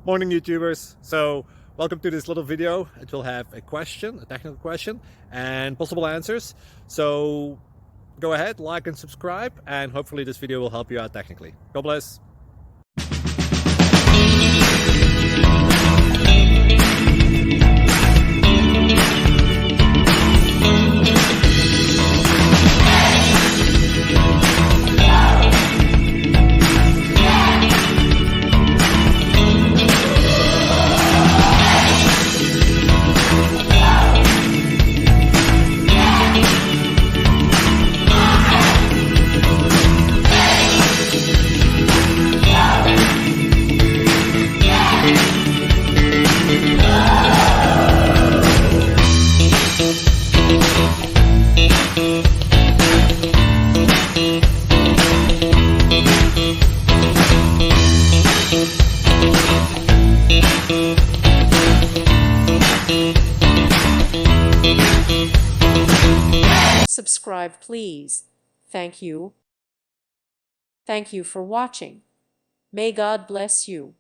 Morning YouTubers. So welcome to this little video. It will have a question, a technical question, and possible answers. So go ahead, like and subscribe, and hopefully this video will help you out technically. God bless. Subscribe, please. Thank you. Thank you for watching. May God bless you.